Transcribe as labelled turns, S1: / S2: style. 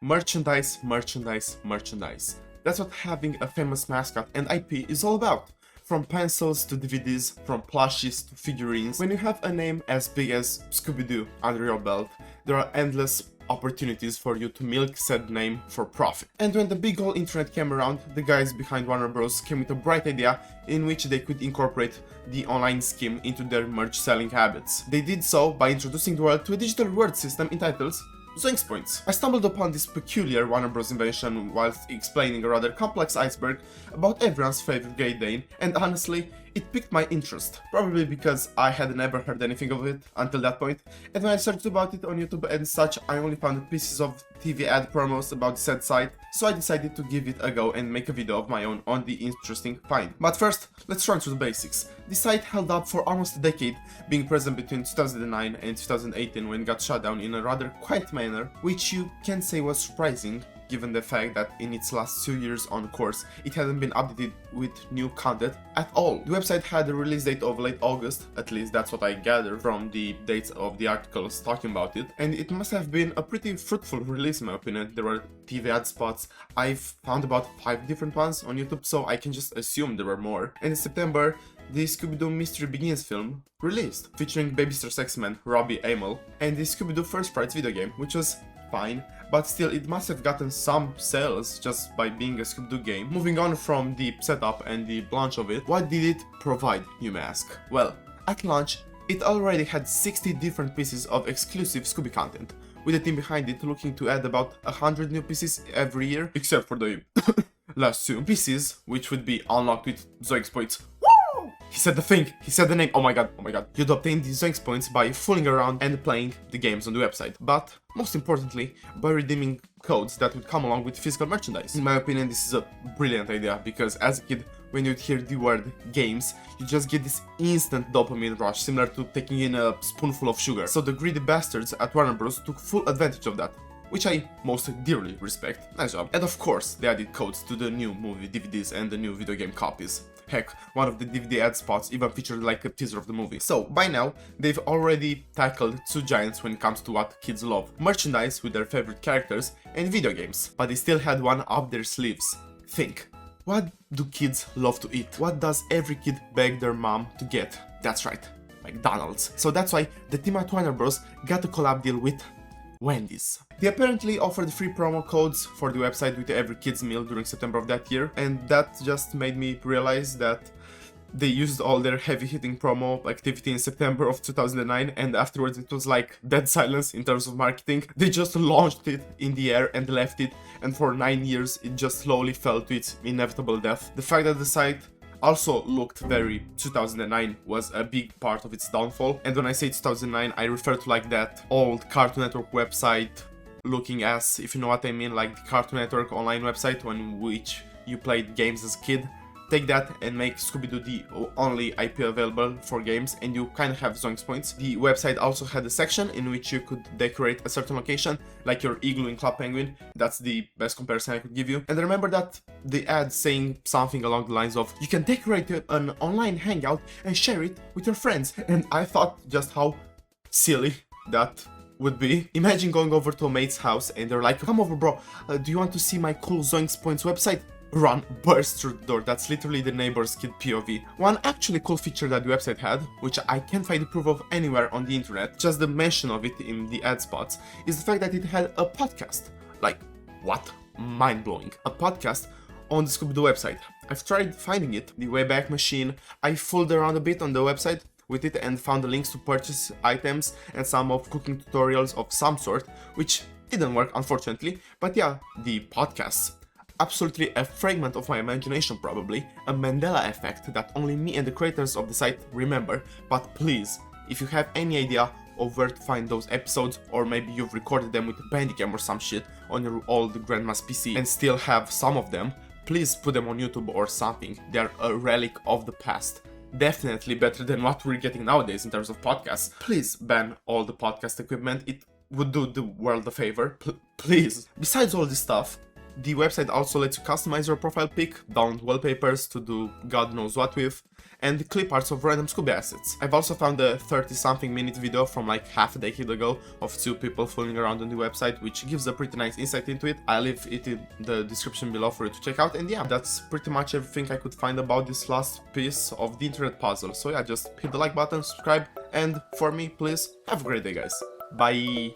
S1: Merchandise, merchandise, merchandise. That's what having a famous mascot and IP is all about. From pencils to DVDs, from plushies to figurines. When you have a name as big as Scooby-Doo under your belt, there are endless opportunities for you to milk said name for profit. And when the big old internet came around, the guys behind Warner Bros. Came with a bright idea in which they could incorporate the online scheme into their merch selling habits. They did so by introducing the world to a digital reward system entitled Zoinks Points. I stumbled upon this peculiar Warner Bros. Invention whilst explaining a rather complex iceberg about everyone's favorite Great Dane, and honestly, it piqued my interest, probably because I had never heard anything of it until that point, and when I searched about it on YouTube and such, I only found pieces of TV ad promos about the said site, so I decided to give it a go and make a video of my own on the interesting find. But first, let's run through the basics. The site held up for almost a decade, being present between 2009 and 2018 when it got shut down in a rather quiet manner, which you can say was surprising, given the fact that in its last 2 years on course, it hadn't been updated with new content at all. The website had a release date of late August, at least that's what I gathered from the dates of the articles talking about it, and it must have been a pretty fruitful release in my opinion. There were TV ad spots, I've found about 5 different ones on YouTube, so I can just assume there were more. And in September, the Scooby-Doo Mystery Begins film released, featuring Babysitter Sexman Robbie Amell, and the Scooby-Doo First Frights video game, which was fine, but still it must have gotten some sales just by being a Scooby-Doo game. Moving on from the setup and the launch of it, what did it provide, you may ask? Well, at launch, it already had 60 different pieces of exclusive Scooby content, with the team behind it looking to add about 100 new pieces every year, except for the last 2 pieces, which would be unlocked with Zoinks Points. He said the thing, he said the name, oh my god. You'd obtain the Zoinks Points by fooling around and playing the games on the website, but most importantly, by redeeming codes that would come along with physical merchandise. In my opinion, this is a brilliant idea, because as a kid, when you'd hear the word games, you just get this instant dopamine rush, similar to taking in a spoonful of sugar. So the greedy bastards at Warner Bros. Took full advantage of that, which I most dearly respect. Nice job. And of course, they added codes to the new movie DVDs and the new video game copies. Heck, one of the DVD ad spots even featured like a teaser of the movie. So, by now, they've already tackled 2 giants when it comes to what kids love. Merchandise with their favorite characters and video games. But they still had one up their sleeves. Think, what do kids love to eat? What does every kid beg their mom to get? That's right, McDonald's. So that's why the team at Warner Bros. Got a collab deal with Wendy's. They apparently offered free promo codes for the website with every kid's meal during September of that year, and that just made me realize that they used all their heavy-hitting promo activity in September of 2009, and afterwards it was like dead silence in terms of marketing. They just launched it in the air and left it, and for 9 years it just slowly fell to its inevitable death. The fact that the site also looked very 2009 was a big part of its downfall, and when I say 2009 I refer to like that old Cartoon Network website looking as, if you know what I mean, like the Cartoon Network online website on which you played games as a kid. Take that and make Scooby-Doo the only IP available for games, and you kind of have Zoinks Points. The website also had a section in which you could decorate a certain location, like your igloo in Club Penguin. That's the best comparison I could give you. And remember that the ad saying something along the lines of, you can decorate an online hangout and share it with your friends. And I thought just how silly that would be. Imagine going over to a mate's house and they're like, come over bro, do you want to see my cool Zoinks Points website? Run, burst through the door. That's literally the neighbor's kid POV. One actually cool feature that the website had, which I can't find proof of anywhere on the internet, just the mention of it in the ad spots, is the fact that it had a podcast. Like, what? Mind-blowing. A podcast on the Scooby-Doo website. I've tried finding it, the Wayback Machine. I fooled around a bit on the website with it and found the links to purchase items and some of cooking tutorials of some sort, which didn't work unfortunately, but yeah, the podcasts. Absolutely a fragment of my imagination probably, a Mandela effect that only me and the creators of the site remember, but please, if you have any idea of where to find those episodes, or maybe you've recorded them with a Bandicam or some shit on your old grandma's PC and still have some of them, please put them on YouTube or something. They're a relic of the past. Definitely better than what we're getting nowadays in terms of podcasts. Please ban all the podcast equipment, it would do the world a favor, please. Besides all this stuff, The website also lets you customize your profile pic, download wallpapers to do God knows what with, and clip arts of random Scooby assets. I've also found a 30-something minute video from like half a decade ago of 2 people fooling around on the website, which gives a pretty nice insight into it. I'll leave it in the description below for you to check out, and yeah, that's pretty much everything I could find about this last piece of the internet puzzle. So yeah, just hit the like button, subscribe, and for me, please, have a great day, guys. Bye!